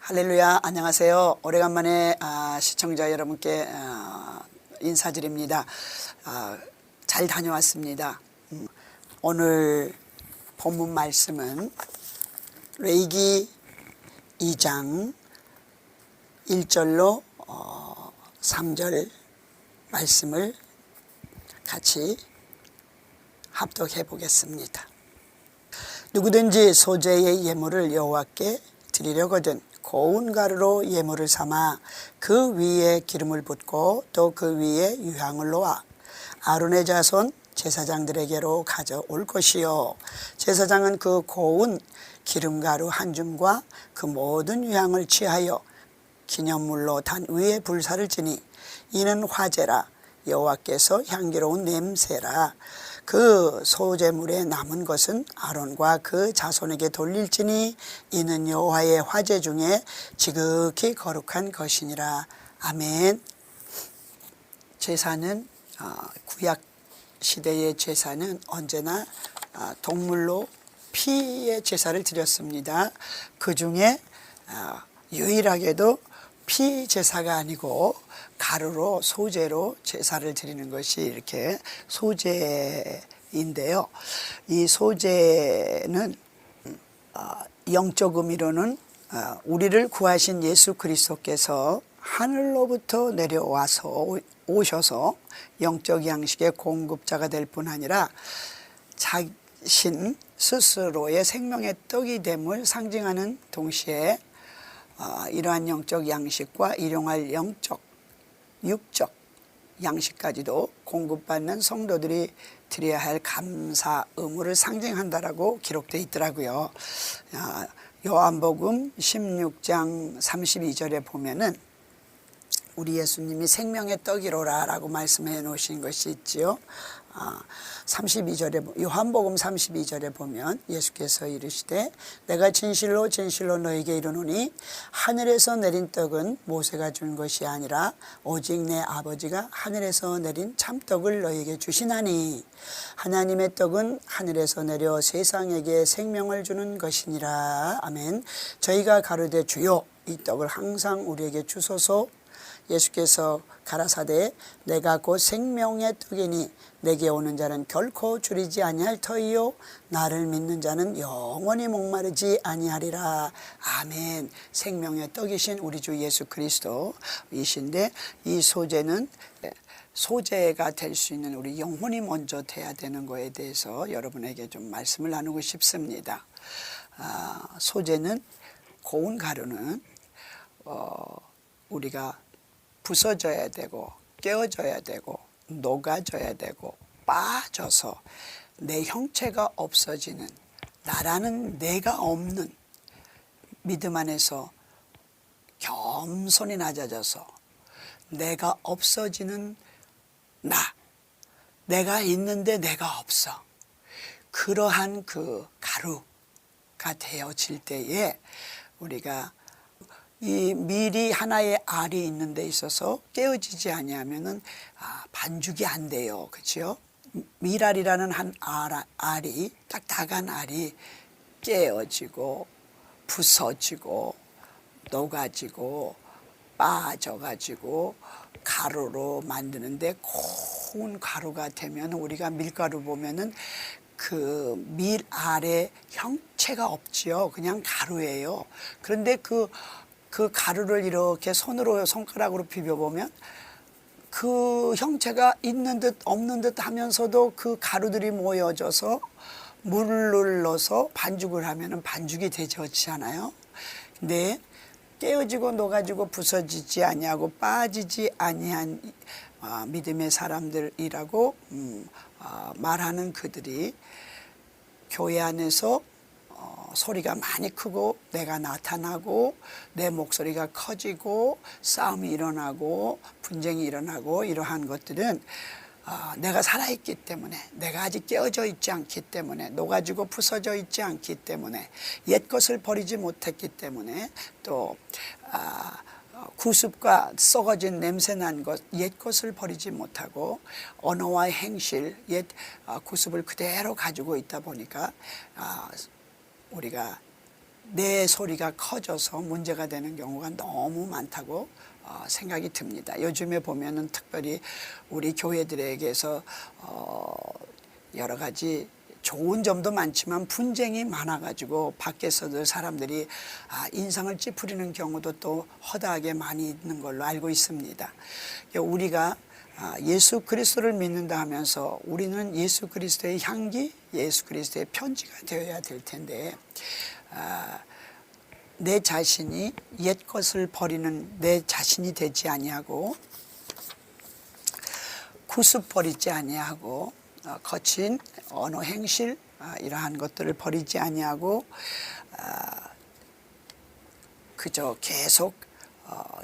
할렐루야, 안녕하세요. 오래간만에 시청자 여러분께 인사드립니다. 잘 다녀왔습니다. 오늘 본문 말씀은 레위기 2장 1절로 3절 말씀을 같이 합독해 보겠습니다. 누구든지 소재의 예물을 여호와께 드리려거든 고운 가루로 예물을 삼아 그 위에 기름을 붓고 또 그 위에 유향을 놓아 아론의 자손 제사장들에게로 가져올 것이요, 제사장은 그 고운 기름가루 한 줌과 그 모든 유향을 취하여 기념물로 단 위에 불사를 지니 이는 화제라, 여호와께서 향기로운 냄새라. 그 소제물에 남은 것은 아론과 그 자손에게 돌릴지니 이는 여호와의 화제 중에 지극히 거룩한 것이니라. 아멘. 제사는 구약 시대의 제사는 언제나 동물로 피의 제사를 드렸습니다. 그 중에 유일하게도 피 제사가 아니고 가루로 소제로 제사를 드리는 것이 이렇게 소제인데요. 이 소제는 영적 의미로는 우리를 구하신 예수 그리스도께서 하늘로부터 내려와서 오셔서 영적 양식의 공급자가 될 뿐 아니라 자신 스스로의 생명의 떡이 됨을 상징하는 동시에 이러한 영적 양식과 일용할 영적 육적 양식까지도 공급받는 성도들이 드려야 할 감사 의무를 상징한다라고 기록되어 있더라고요. 요한복음 16장 32절에 보면은 우리 예수님이 생명의 떡이로라 라고 말씀해 놓으신 것이 있지요. 32절에 요한복음 32절에 보면 예수께서 이르시되 내가 진실로 진실로 너에게 이르노니 하늘에서 내린 떡은 모세가 준 것이 아니라 오직 내 아버지가 하늘에서 내린 참떡을 너에게 주시나니 하나님의 떡은 하늘에서 내려 세상에게 생명을 주는 것이니라. 아멘. 저희가 가로되 주여 이 떡을 항상 우리에게 주소서. 예수께서 가라사대 내가 곧 생명의 떡이니 내게 오는 자는 결코 줄이지 아니할 터이요 나를 믿는 자는 영원히 목마르지 아니하리라. 아멘. 생명의 떡이신 우리 주 예수 그리스도이신데 이 소제는 소제가 될 수 있는 우리 영혼이 먼저 돼야 되는 거에 대해서 여러분에게 좀 말씀을 나누고 싶습니다. 소제는 고운 가루는 우리가 부서져야 되고 깨어져야 되고 녹아져야 되고 빠져서 내 형체가 없어지는, 나라는 내가 없는 믿음 안에서 겸손히 낮아져서 내가 없어지는 내가 있는데 내가 없어, 그러한 그 가루가 되어질 때에 우리가 이 밀이 하나의 알이 있는 데 있어서 깨어지지 아니하면은 반죽이 안 돼요. 그렇죠? 밀알이라는 한 알이, 딱딱한 알이 깨어지고 부서지고 녹아지고 빠져가지고 가루로 만드는데 고운 가루가 되면 우리가 밀가루 보면은 그 밀알의 형체가 없지요. 그냥 가루예요. 그런데 그 가루를 이렇게 손가락으로 비벼보면 그 형체가 있는 듯 없는 듯 하면서도 그 가루들이 모여져서 물을 넣어서 반죽을 하면 반죽이 되지 않아요? 근데 깨어지고 녹아지고 부서지지 아니하고 빠지지 아니한 믿음의 사람들이라고 말하는 그들이 교회 안에서 소리가 많이 크고 내가 나타나고 내 목소리가 커지고 싸움이 일어나고 분쟁이 일어나고 이러한 것들은 내가 살아있기 때문에, 내가 아직 깨어져 있지 않기 때문에, 녹아지고 부서져 있지 않기 때문에, 옛 것을 버리지 못했기 때문에, 또 구습과 썩어진 냄새난 것, 옛 것을 버리지 못하고 언어와 행실, 옛 구습을 그대로 가지고 있다 보니까 우리가 내 소리가 커져서 문제가 되는 경우가 너무 많다고 생각이 듭니다. 요즘에 보면은 특별히 우리 교회들에게서 여러 가지 좋은 점도 많지만 분쟁이 많아가지고 밖에서도 사람들이 인상을 찌푸리는 경우도 또 허다하게 많이 있는 걸로 알고 있습니다. 우리가 예수 그리스도를 믿는다 하면서 우리는 예수 그리스도의 향기, 예수 그리스도의 편지가 되어야 될 텐데 내 자신이 옛 것을 버리는 내 자신이 되지 아니하고 구습 버리지 아니하고 거친 언어 행실 이러한 것들을 버리지 아니하고 그저 계속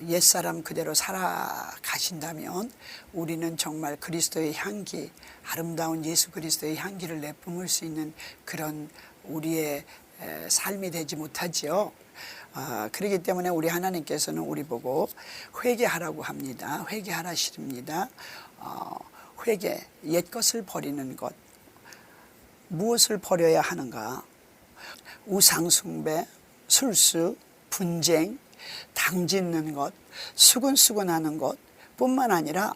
옛사람 그대로 살아가신다면 우리는 정말 그리스도의 향기, 아름다운 예수 그리스도의 향기를 내뿜을 수 있는 그런 우리의 삶이 되지 못하지요. 그렇기 때문에 우리 하나님께서는 우리 보고 회개하라고 합니다. 회개하라십니다. 회개, 옛것을 버리는 것. 무엇을 버려야 하는가? 우상숭배, 술수, 분쟁, 당짓는 것, 수근수근하는 것 뿐만 아니라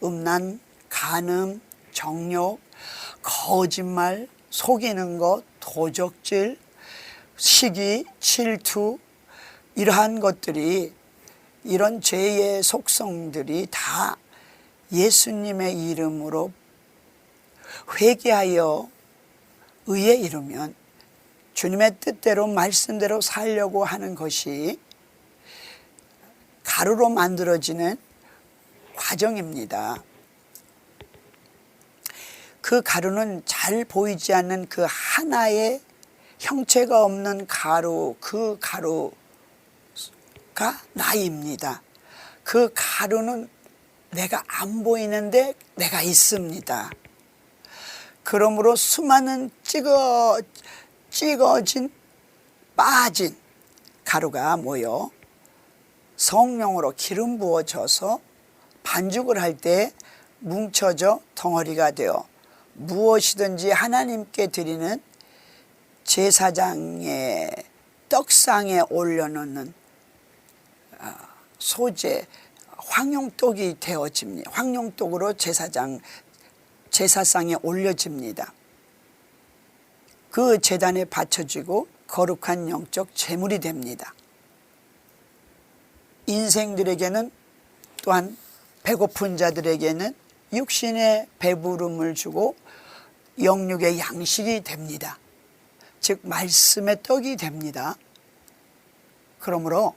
음란, 간음, 정욕, 거짓말, 속이는 것, 도적질, 시기, 질투 이러한 것들이 이런 죄의 속성들이 다 예수님의 이름으로 회개하여 의에 이르면 주님의 뜻대로 말씀대로 살려고 하는 것이 가루로 만들어지는 과정입니다. 그 가루는 잘 보이지 않는 그 하나의 형체가 없는 가루, 그 가루가 나입니다. 그 가루는 내가 안 보이는데 내가 있습니다. 그러므로 수많은 찌거진 빠진 가루가 모여 성령으로 기름 부어져서 반죽을 할 때 뭉쳐져 덩어리가 되어 무엇이든지 하나님께 드리는 제사장의 떡상에 올려놓는 소재 황용떡이 되어집니다. 황용떡으로 제사상에 올려집니다. 그 제단에 바쳐지고 거룩한 영적 제물이 됩니다. 인생들에게는 또한 배고픈 자들에게는 육신의 배부름을 주고 영육의 양식이 됩니다. 즉 말씀의 떡이 됩니다. 그러므로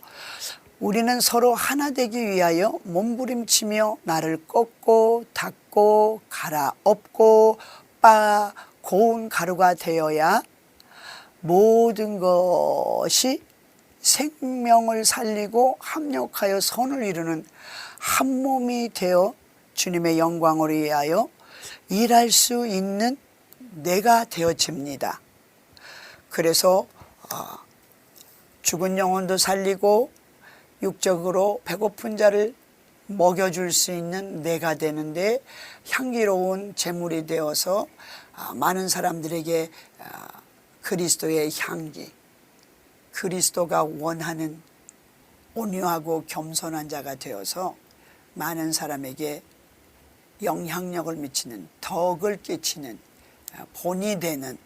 우리는 서로 하나 되기 위하여 몸부림치며 나를 꺾고 닦고 갈아엎고 빻아 고운 가루가 되어야 모든 것이 생명을 살리고 합력하여 선을 이루는 한 몸이 되어 주님의 영광을 위하여 일할 수 있는 내가 되어집니다. 그래서 죽은 영혼도 살리고 육적으로 배고픈 자를 먹여줄 수 있는 내가 되는데 향기로운 제물이 되어서 많은 사람들에게 그리스도의 향기, 그리스도가 원하는 온유하고 겸손한 자가 되어서 많은 사람에게 영향력을 미치는, 덕을 끼치는, 본이 되는,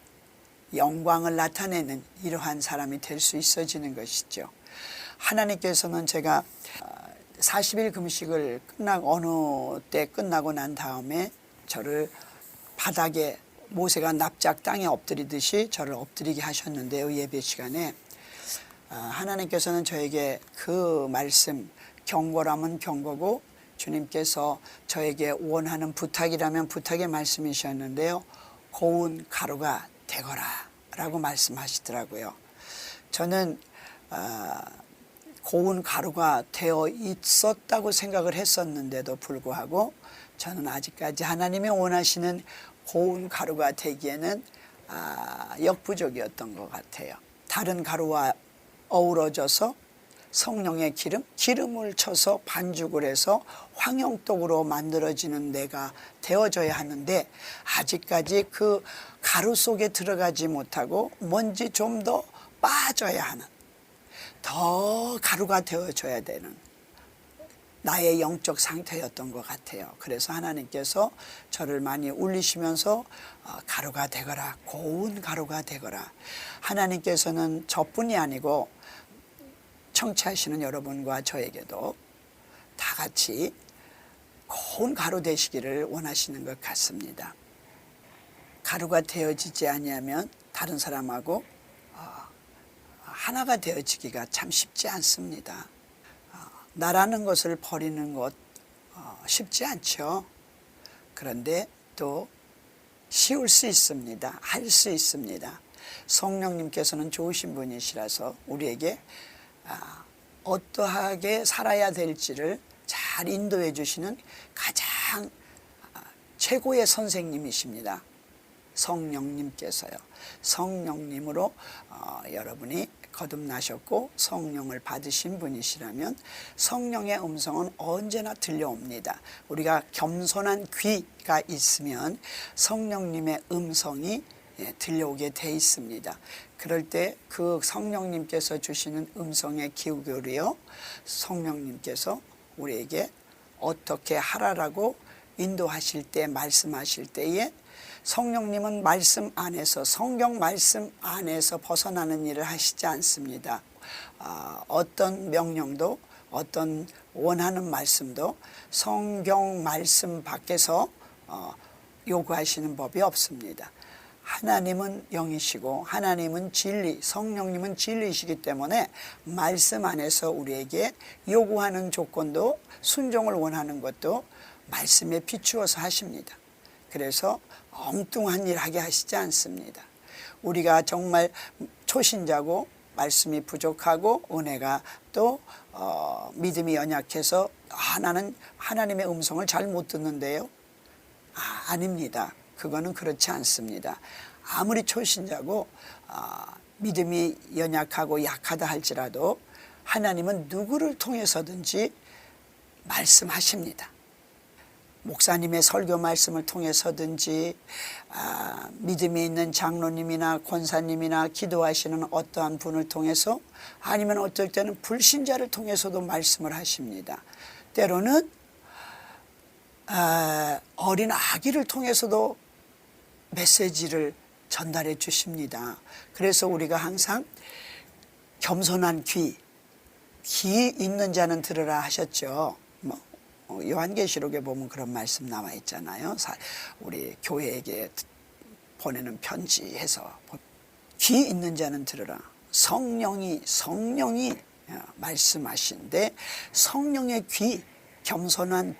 영광을 나타내는 이러한 사람이 될 수 있어지는 것이죠. 하나님께서는 제가 40일 금식을 어느 때 끝나고 난 다음에 저를 바닥에 모세가 납작 땅에 엎드리듯이 저를 엎드리게 하셨는데요. 예배 시간에 하나님께서는 저에게 그 말씀, 경고라면 경고고 주님께서 저에게 원하는 부탁이라면 부탁의 말씀이셨는데요. 고운 가루가 되거라 라고 말씀하시더라고요. 저는 고운 가루가 되어 있었다고 생각을 했었는데도 불구하고 저는 아직까지 하나님이 원하시는 고운 가루가 되기에는 역부족이었던 것 같아요. 다른 가루와 어우러져서 성령의 기름을 쳐서 반죽을 해서 황용떡으로 만들어지는 내가 되어져야 하는데 아직까지 그 가루 속에 들어가지 못하고 뭔지 좀 더 빠져야 하는, 더 가루가 되어줘야 되는 나의 영적 상태였던 것 같아요. 그래서 하나님께서 저를 많이 울리시면서 가루가 되거라, 고운 가루가 되거라. 하나님께서는 저뿐이 아니고 청취하시는 여러분과 저에게도 다 같이 고운 가루 되시기를 원하시는 것 같습니다. 가루가 되어지지 아니하면 다른 사람하고 하나가 되어지기가 참 쉽지 않습니다. 나라는 것을 버리는 것 쉽지 않죠. 그런데 또 쉬울 수 있습니다. 할 수 있습니다. 성령님께서는 좋으신 분이시라서 우리에게 어떠하게 살아야 될지를 잘 인도해 주시는 가장 최고의 선생님이십니다. 성령님께서요. 성령님으로 여러분이 거듭나셨고 성령을 받으신 분이시라면 성령의 음성은 언제나 들려옵니다. 우리가 겸손한 귀가 있으면 성령님의 음성이 들려오게 돼 있습니다. 그럴 때 그 성령님께서 주시는 음성에 기울여 성령님께서 우리에게 어떻게 하라라고 인도하실 때, 말씀하실 때에 성령님은 말씀 안에서, 성경 말씀 안에서 벗어나는 일을 하시지 않습니다. 어떤 명령도, 어떤 원하는 말씀도 성경 말씀 밖에서 요구하시는 법이 없습니다. 하나님은 영이시고 하나님은 진리, 성령님은 진리이시기 때문에 말씀 안에서 우리에게 요구하는 조건도, 순종을 원하는 것도 말씀에 비추어서 하십니다. 그래서 엉뚱한 일 하게 하시지 않습니다. 우리가 정말 초신자고 말씀이 부족하고 은혜가 또 믿음이 연약해서 나는 하나님의 음성을 잘 못 듣는데요. 아닙니다. 그거는 그렇지 않습니다. 아무리 초신자고 믿음이 연약하고 약하다 할지라도 하나님은 누구를 통해서든지 말씀하십니다. 목사님의 설교 말씀을 통해서든지 믿음이 있는 장로님이나 권사님이나 기도하시는 어떠한 분을 통해서, 아니면 어떨 때는 불신자를 통해서도 말씀을 하십니다. 때로는 어린 아기를 통해서도 메시지를 전달해 주십니다. 그래서 우리가 항상 겸손한 귀 있는 자는 들으라 하셨죠. 요한계시록에 보면 그런 말씀 나와 있잖아요. 우리 교회에게 보내는 편지에서 귀 있는 자는 들으라. 성령이 말씀하신데 성령의 귀, 겸손한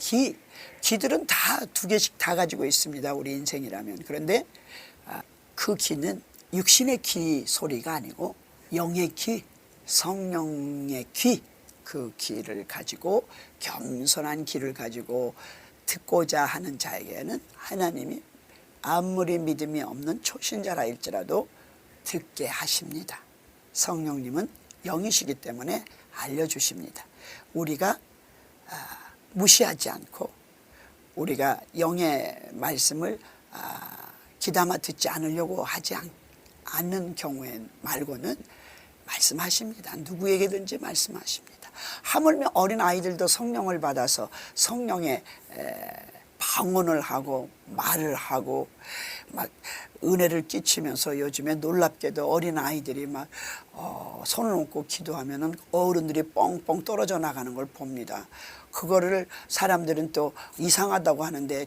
귀들은 다 두 개씩 다 가지고 있습니다. 우리 인생이라면. 그런데 그 귀는 육신의 귀 소리가 아니고 영의 귀, 성령의 귀, 그 귀를 가지고, 겸손한 귀를 가지고 듣고자 하는 자에게는 하나님이 아무리 믿음이 없는 초신자라 할지라도 듣게 하십니다. 성령님은 영이시기 때문에 알려주십니다. 우리가 무시하지 않고 우리가 영의 말씀을 귀담아 듣지 않으려고 하지 않는 경우에 말고는 말씀하십니다. 누구에게든지 말씀하십니다. 하물며 어린 아이들도 성령을 받아서 성령의 방언을 하고 말을 하고 막 은혜를 끼치면서, 요즘에 놀랍게도 어린 아이들이 막 손을 얹고 기도하면은 어른들이 뻥뻥 떨어져 나가는 걸 봅니다. 그거를 사람들은 또 이상하다고 하는데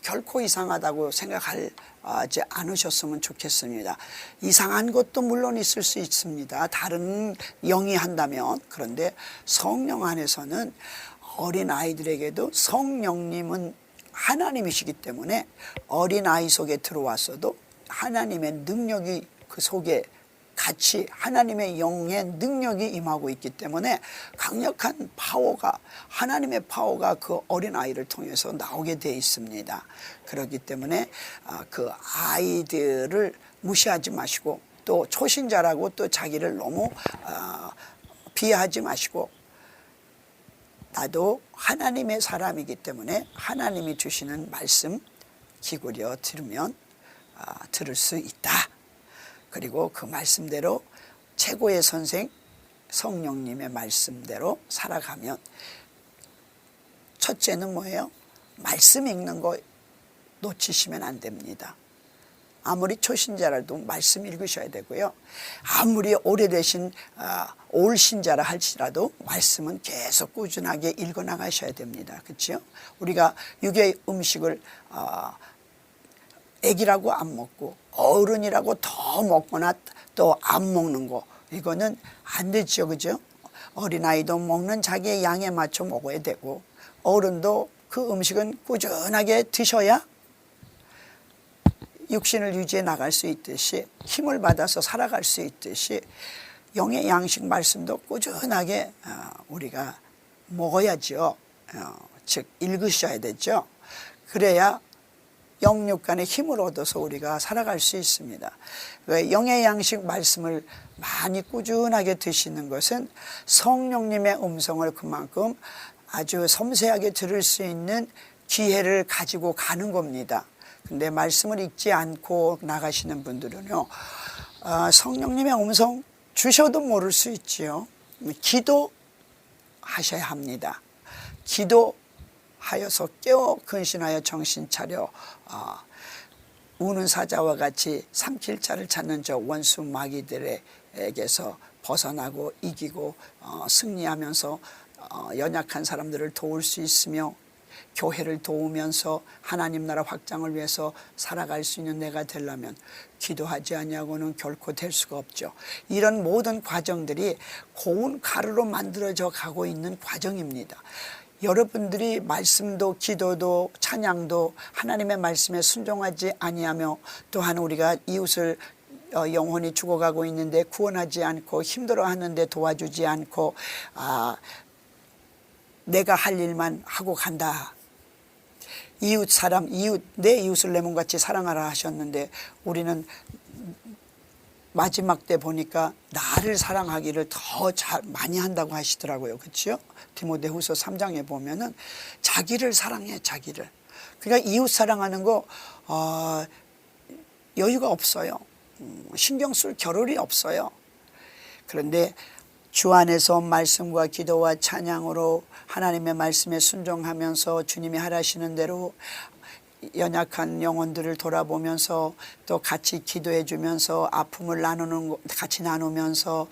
결코 이상하다고 생각하지 않으셨으면 좋겠습니다. 이상한 것도 물론 있을 수 있습니다. 다른 영이 한다면. 그런데 성령 안에서는 어린 아이들에게도 성령님은 하나님이시기 때문에 어린 아이 속에 들어왔어도 하나님의 능력이 그 속에 같이, 하나님의 영의 능력이 임하고 있기 때문에 강력한 파워가, 하나님의 파워가 그 어린아이를 통해서 나오게 되어 있습니다. 그렇기 때문에 그 아이들을 무시하지 마시고, 또 초신자라고 또 자기를 너무 비하하지 마시고, 나도 하나님의 사람이기 때문에 하나님이 주시는 말씀 기울여 들으면 들을 수 있다. 그리고 그 말씀대로 최고의 선생 성령님의 말씀대로 살아가면, 첫째는 뭐예요? 말씀 읽는 거 놓치시면 안 됩니다. 아무리 초신자라도 말씀 읽으셔야 되고요. 아무리 오래되신 올 신자라 할지라도 말씀은 계속 꾸준하게 읽어나가셔야 됩니다. 그렇죠? 우리가 육의 음식을 애기라고 안 먹고 어른이라고 더 먹거나 또 안 먹는 거, 이거는 안 되죠. 그죠? 어린아이도 먹는 자기의 양에 맞춰 먹어야 되고, 어른도 그 음식은 꾸준하게 드셔야 육신을 유지해 나갈 수 있듯이, 힘을 받아서 살아갈 수 있듯이, 영의 양식 말씀도 꾸준하게 우리가 먹어야죠. 즉 읽으셔야 되죠. 그래야 영육 간의 힘을 얻어서 우리가 살아갈 수 있습니다. 영의 양식 말씀을 많이 꾸준하게 드시는 것은 성령님의 음성을 그만큼 아주 섬세하게 들을 수 있는 기회를 가지고 가는 겁니다. 근데 말씀을 읽지 않고 나가시는 분들은요, 성령님의 음성 주셔도 모를 수 있지요. 기도하셔야 합니다. 기도하여서 깨어 근신하여 정신 차려 우는 사자와 같이 삼킬 자를 찾는 저 원수 마귀들에게서 벗어나고 이기고 승리하면서 연약한 사람들을 도울 수 있으며, 교회를 도우면서 하나님 나라 확장을 위해서 살아갈 수 있는 내가 되려면 기도하지 아니하고는 결코 될 수가 없죠. 이런 모든 과정들이 고운 가루로 만들어져 가고 있는 과정입니다. 여러분들이 말씀도 기도도 찬양도 하나님의 말씀에 순종하지 아니하며, 또한 우리가 이웃을 영혼이 죽어가고 있는데 구원하지 않고 힘들어하는데 도와주지 않고 내가 할 일만 하고 간다. 내 이웃을 내 몸같이 사랑하라 하셨는데, 우리는 마지막 때 보니까 나를 사랑하기를 더 많이 한다고 하시더라고요. 그렇죠? 디모데후서 3장에 보면은 자기를 사랑해, 자기를. 그러니까 이웃 사랑하는 거 여유가 없어요. 신경 쓸 겨를이 없어요. 그런데 주 안에서 말씀과 기도와 찬양으로 하나님의 말씀에 순종하면서 주님이 하라시는 대로 연약한 영혼들을 돌아보면서 또 같이 기도해 주면서 아픔을 같이 나누면서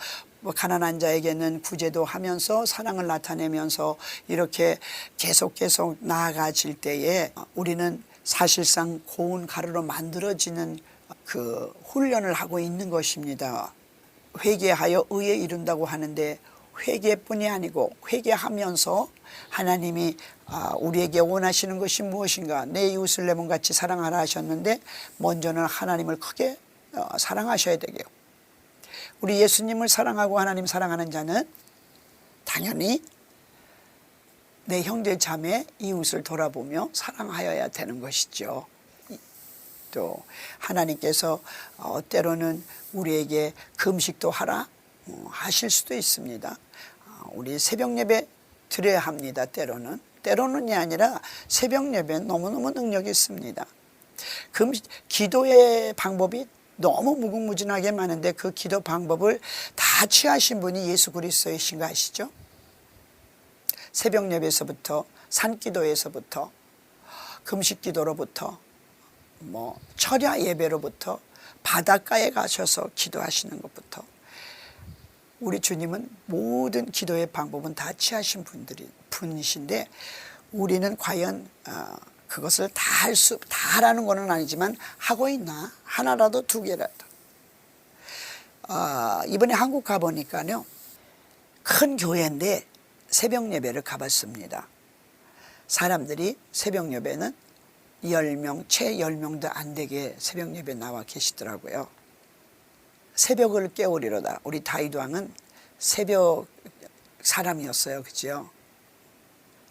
가난한 자에게는 구제도 하면서 사랑을 나타내면서 이렇게 계속 나아가질 때에 우리는 사실상 고운 가루로 만들어지는 그 훈련을 하고 있는 것입니다. 회개하여 의에 이른다고 하는데, 회개뿐이 아니고 회개하면서 하나님이 우리에게 원하시는 것이 무엇인가, 내 이웃을 내 몸같이 사랑하라 하셨는데 먼저는 하나님을 크게 사랑하셔야 되게요. 우리 예수님을 사랑하고 하나님 사랑하는 자는 당연히 내 형제 자매 이웃을 돌아보며 사랑하여야 되는 것이죠. 또 하나님께서 때로는 우리에게 금식도 하라 하실 수도 있습니다. 우리 새벽 예배 드려야 합니다. 때로는이 아니라 새벽 예배는 너무너무 능력이 있습니다. 기도의 방법이 너무 무궁무진하게 많은데 그 기도 방법을 다 취하신 분이 예수 그리스도이신 거 아시죠? 새벽 예배에서부터 산기도에서부터 금식 기도로부터 철야 예배로부터 바닷가에 가셔서 기도하시는 것부터, 우리 주님은 모든 기도의 방법은 다 취하신 분이신데, 우리는 과연 그것을 다 하라는 건 아니지만 하고 있나? 하나라도 두 개라도. 이번에 한국 가보니까요, 큰 교회인데 새벽 예배를 가봤습니다. 사람들이 새벽 예배는 10명, 채 10명도 안 되게 새벽 예배 나와 계시더라고요. 새벽을 깨우리로다. 우리 다윗 왕은 새벽 사람이었어요. 그죠?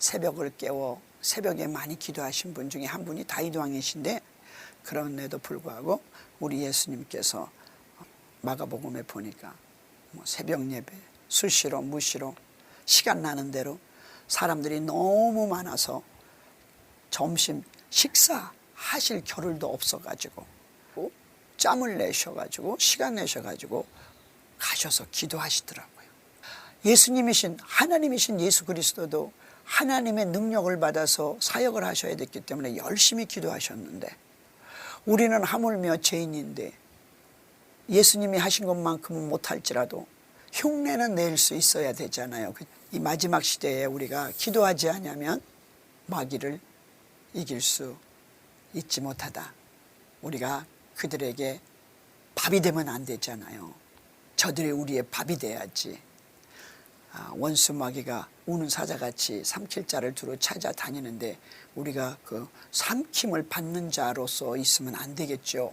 새벽을 깨워 새벽에 많이 기도하신 분 중에 한 분이 다윗 왕이신데, 그런데도 불구하고 우리 예수님께서 마가복음에 보니까 새벽 예배 수시로 무시로 시간 나는 대로 사람들이 너무 많아서 점심 식사하실 겨를도 없어가지고 짬을 내셔가지고 시간 내셔가지고 가셔서 기도하시더라고요. 예수님이신 하나님이신 예수 그리스도도 하나님의 능력을 받아서 사역을 하셔야 됐기 때문에 열심히 기도하셨는데 우리는 하물며 죄인인데 예수님이 하신 것만큼은 못할지라도 흉내는 낼 수 있어야 되잖아요. 이 마지막 시대에 우리가 기도하지 않으면 마귀를 이길 수 있지 못하다. 우리가 그들에게 밥이 되면 안 되잖아요. 저들이 우리의 밥이 돼야지. 원수 마귀가 우는 사자같이 삼킬 자를 두루 찾아다니는데 우리가 그 삼킴을 받는 자로서 있으면 안 되겠죠.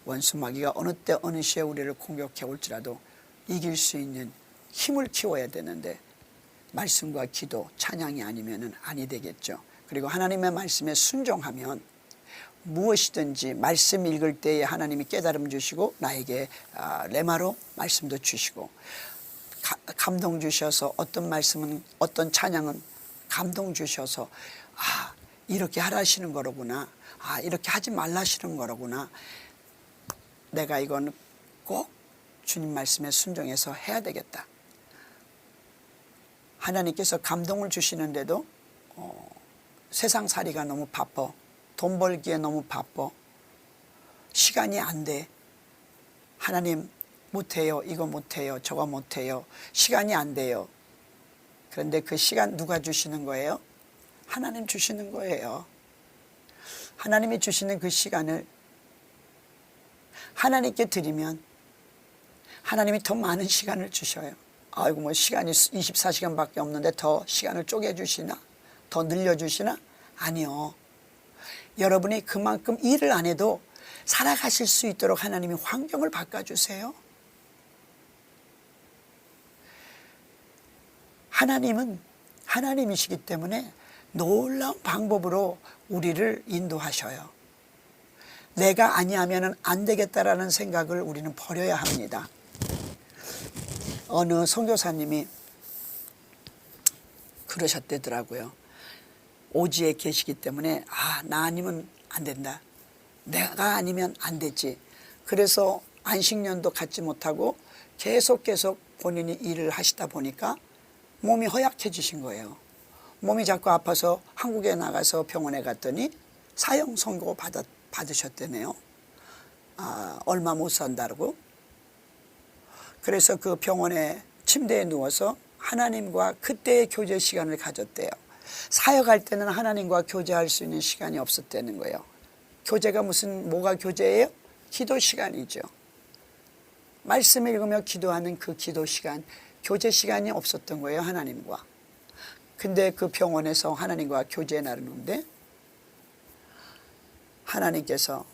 원수 마귀가 어느 때 어느 시에 우리를 공격해 올지라도 이길 수 있는 힘을 키워야 되는데 말씀과 기도, 찬양이 아니면 아니 되겠죠. 그리고 하나님의 말씀에 순종하면 무엇이든지 말씀 읽을 때에 하나님이 깨달음 주시고 나에게 레마로 말씀도 주시고 감동 주셔서 어떤 말씀은 어떤 찬양은 감동 주셔서 이렇게 하라시는 거로구나, 이렇게 하지 말라시는 거로구나, 내가 이건 꼭 주님 말씀에 순종해서 해야 되겠다. 하나님께서 감동을 주시는데도 세상살이가 너무 바빠, 돈 벌기에 너무 바빠, 시간이 안 돼, 하나님 못해요, 이거 못해요, 저거 못해요, 시간이 안 돼요. 그런데 그 시간 누가 주시는 거예요? 하나님 주시는 거예요. 하나님이 주시는 그 시간을 하나님께 드리면 하나님이 더 많은 시간을 주셔요. 아이고 뭐 시간이 24시간밖에 없는데 더 시간을 쪼개주시나? 더 늘려주시나? 아니요. 여러분이 그만큼 일을 안 해도 살아가실 수 있도록 하나님이 환경을 바꿔주세요. 하나님은 하나님이시기 때문에 놀라운 방법으로 우리를 인도하셔요. 내가 아니하면 안 되겠다라는 생각을 우리는 버려야 합니다. 어느 선교사님이 그러셨대더라고요. 오지에 계시기 때문에 나 아니면 안 된다, 내가 아니면 안 되지. 그래서 안식년도 갖지 못하고 계속 본인이 일을 하시다 보니까 몸이 허약해지신 거예요. 몸이 자꾸 아파서 한국에 나가서 병원에 갔더니 사형 선고 받으셨대네요. 얼마 못 산다고. 그래서 그 병원에 침대에 누워서 하나님과 그때의 교제 시간을 가졌대요. 사역할 때는 하나님과 교제할 수 있는 시간이 없었다는 거예요. 교제가 뭐가 교제예요? 기도 시간이죠. 말씀 읽으며 기도하는 그 기도 시간, 교제 시간이 없었던 거예요, 하나님과. 근데 그 병원에서 하나님과 교제 나누는데 하나님께서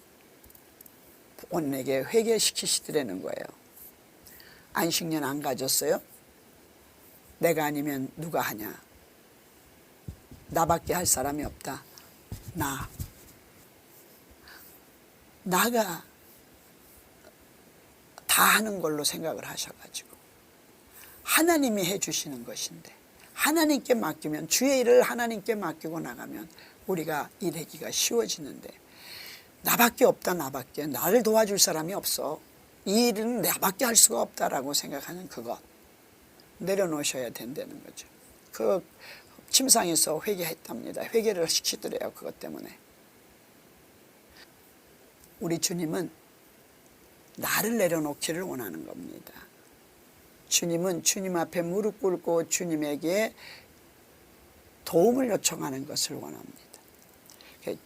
본인에게 회개시키시더라는 거예요. 안식년 안 가졌어요? 내가 아니면 누가 하냐? 나밖에 할 사람이 없다. 나가 다 하는 걸로 생각을 하셔가지고 하나님이 해주시는 것인데 하나님께 맡기면, 주의 일을 하나님께 맡기고 나가면 우리가 일하기가 쉬워지는데 나밖에 없다, 나를 도와줄 사람이 없어, 이 일은 나밖에 할 수가 없다라고 생각하는 그것 내려놓으셔야 된다는 거죠. 그 침상에서 회개했답니다. 회개를 시키더래요. 그것 때문에. 우리 주님은 나를 내려놓기를 원하는 겁니다. 주님은 주님 앞에 무릎 꿇고 주님에게 도움을 요청하는 것을 원합니다.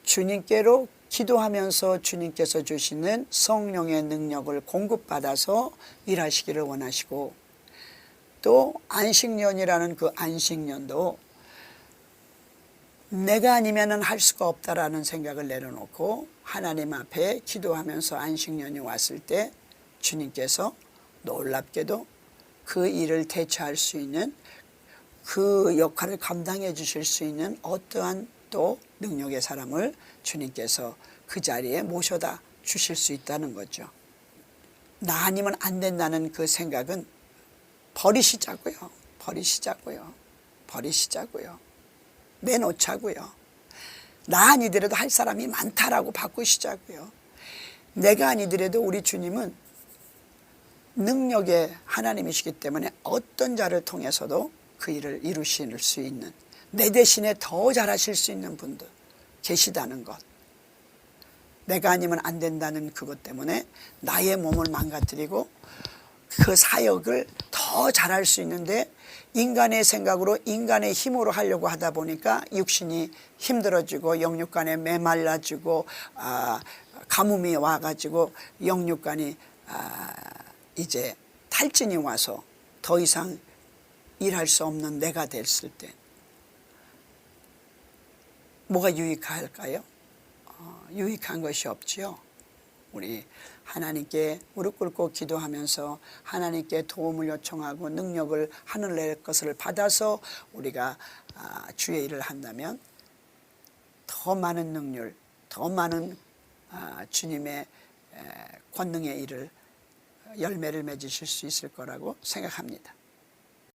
주님께로 기도하면서 주님께서 주시는 성령의 능력을 공급받아서 일하시기를 원하시고, 또 안식년이라는 그 안식년도 내가 아니면 할 수가 없다라는 생각을 내려놓고 하나님 앞에 기도하면서 안식년이 왔을 때 주님께서 놀랍게도 그 일을 대처할 수 있는, 그 역할을 감당해 주실 수 있는 어떠한 또 능력의 사람을 주님께서 그 자리에 모셔다 주실 수 있다는 거죠. 나 아니면 안 된다는 그 생각은 버리시자고요. 내놓자고요. 나 아니더라도 할 사람이 많다라고 바꾸시자고요. 내가 아니더라도 우리 주님은 능력의 하나님이시기 때문에 어떤 자를 통해서도 그 일을 이루실 수 있는, 내 대신에 더 잘하실 수 있는 분들 계시다는 것, 내가 아니면 안 된다는 그것 때문에 나의 몸을 망가뜨리고 그 사역을 더 잘할 수 있는데 인간의 생각으로 인간의 힘으로 하려고 하다 보니까 육신이 힘들어지고 영육간에 메말라지고 가뭄이 와가지고 영육간이 이제 탈진이 와서 더 이상 일할 수 없는 내가 됐을 때 뭐가 유익할까요? 유익한 것이 없지요. 우리 하나님께 무릎 꿇고 기도하면서 하나님께 도움을 요청하고 능력을 하늘 것을 받아서 우리가 주의 일을 한다면 더 많은 능률, 더 많은 주님의 권능의 일을 열매를 맺으실 수 있을 거라고 생각합니다.